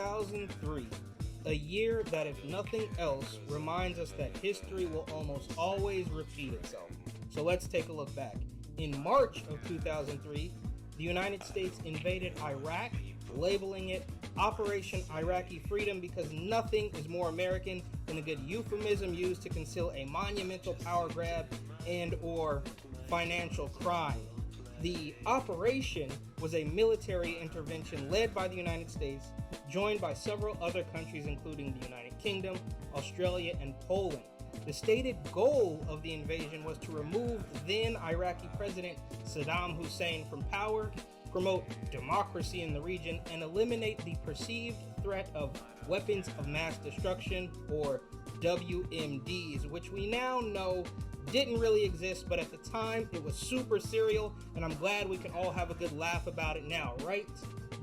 2003, a year that, if nothing else, reminds us that history will almost always repeat itself. So let's take a look back. In March of 2003, the United States invaded Iraq, labeling it Operation Iraqi Freedom because nothing is more American than a good euphemism used to conceal a monumental power grab and or financial crime. The operation was a military intervention led by the United States, joined by several other countries including the United Kingdom, Australia, and Poland. The stated goal of the invasion was to remove then Iraqi President Saddam Hussein from power, promote democracy in the region, and eliminate the perceived threat of weapons of mass destruction, or WMDs, which we now know didn't really exist, but at the time it was super serial, and I'm glad we can all have a good laugh about it now, right,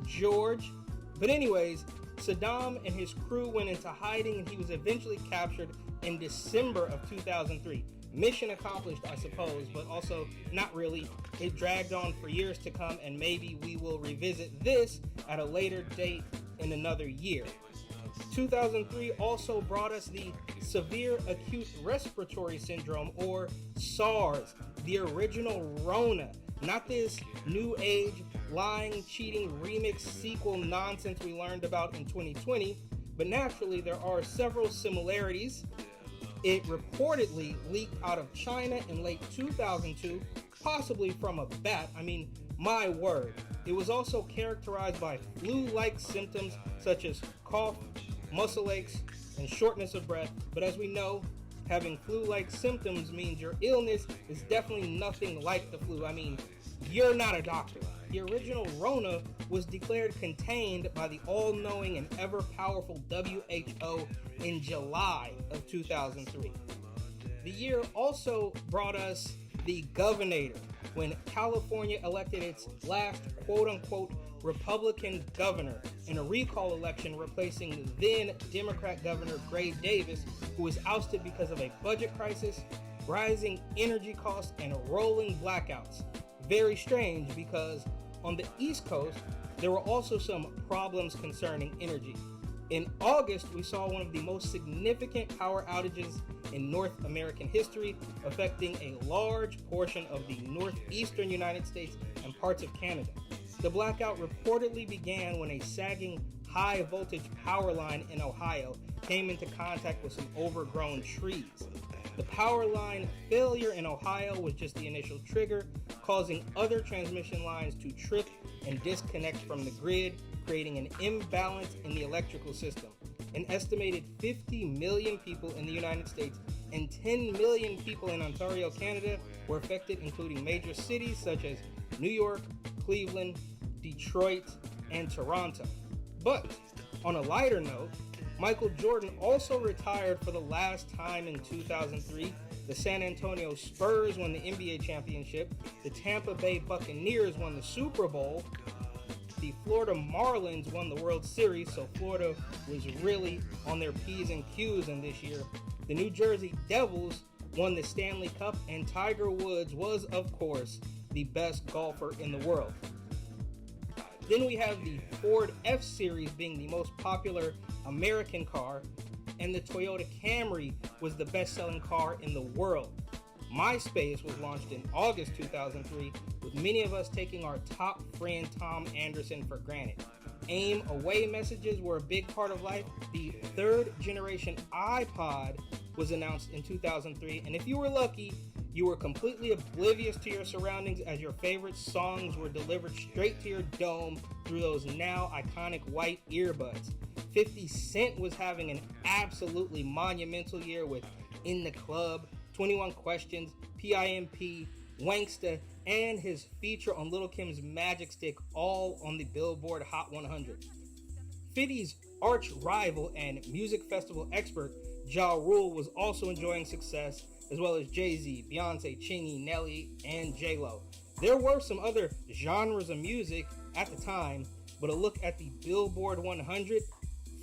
George? But anyways, Saddam and his crew went into hiding, and he was eventually captured in December of 2003. Mission accomplished, I suppose, but also not really. It dragged on for years to come, and maybe we will revisit this at a later date in another year. 2003 also brought us the Severe Acute Respiratory Syndrome, or SARS, the original Rona, not this new age, lying, cheating, remix, sequel nonsense we learned about in 2020, but naturally there are several similarities. It reportedly leaked out of China in late 2002, possibly from a bat. I mean, my word. It was also characterized by flu-like symptoms such as cough, muscle aches, and shortness of breath. But as we know, having flu-like symptoms means your illness is definitely nothing like the flu. I mean, you're not a doctor. The original Rona was declared contained by the all-knowing and ever-powerful WHO in July of 2003. The year also brought us the Governator, when California elected its last quote-unquote Republican governor in a recall election, replacing then Democrat Governor Gray Davis, who was ousted because of a budget crisis, rising energy costs, and rolling blackouts. Very strange, because on the East Coast, there were also some problems concerning energy. In August, we saw one of the most significant power outages in North American history, affecting a large portion of the northeastern United States and parts of Canada. The blackout reportedly began when a sagging high voltage power line in Ohio came into contact with some overgrown trees. The power line failure in Ohio was just the initial trigger, causing other transmission lines to trip and disconnect from the grid, creating an imbalance in the electrical system. An estimated 50 million people in the United States and 10 million people in Ontario, Canada were affected, including major cities such as New York, Cleveland, Detroit, and Toronto. But on a lighter note, Michael Jordan also retired for the last time in 2003. The San Antonio Spurs won the NBA championship. The Tampa Bay Buccaneers won the Super Bowl. The Florida Marlins won the World Series, so Florida was really on their P's and Q's in this year. The New Jersey Devils won the Stanley Cup, and Tiger Woods was, of course, the best golfer in the world. Then we have the Ford F-Series being the most popular American car, and the Toyota Camry was the best-selling car in the world. MySpace was launched in August 2003, with many of us taking our top friend Tom Anderson for granted. AIM away messages were a big part of life. The third generation iPod was announced in 2003, and if you were lucky, you were completely oblivious to your surroundings as your favorite songs were delivered straight to your dome through those now iconic white earbuds. 50 Cent was having an absolutely monumental year with In the Club, 21 Questions, PIMP, Wanksta, and his feature on Lil' Kim's Magic Stick, all on the Billboard Hot 100. 50's arch rival and music festival expert Ja Rule was also enjoying success, as well as Jay-Z, Beyonce, Chingy, Nelly, and J-Lo. There were some other genres of music at the time, but a look at the Billboard 100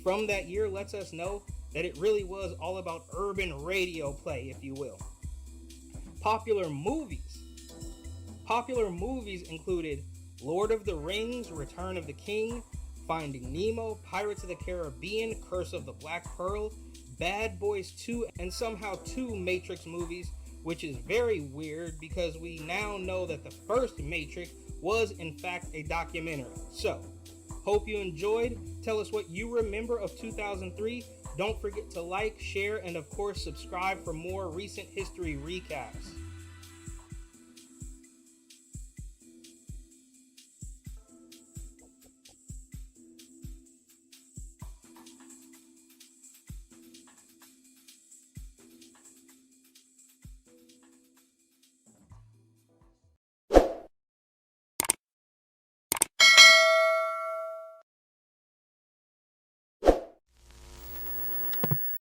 from that year lets us know that it really was all about urban radio play, if you will. Popular movies included Lord of the Rings, Return of the King, Finding Nemo, Pirates of the Caribbean, Curse of the Black Pearl, Bad Boys 2, and somehow 2 Matrix movies, which is very weird because we now know that the first Matrix was in fact a documentary. So, hope you enjoyed. Tell us what you remember of 2003. Don't forget to like, share, and of course subscribe for more recent history recaps.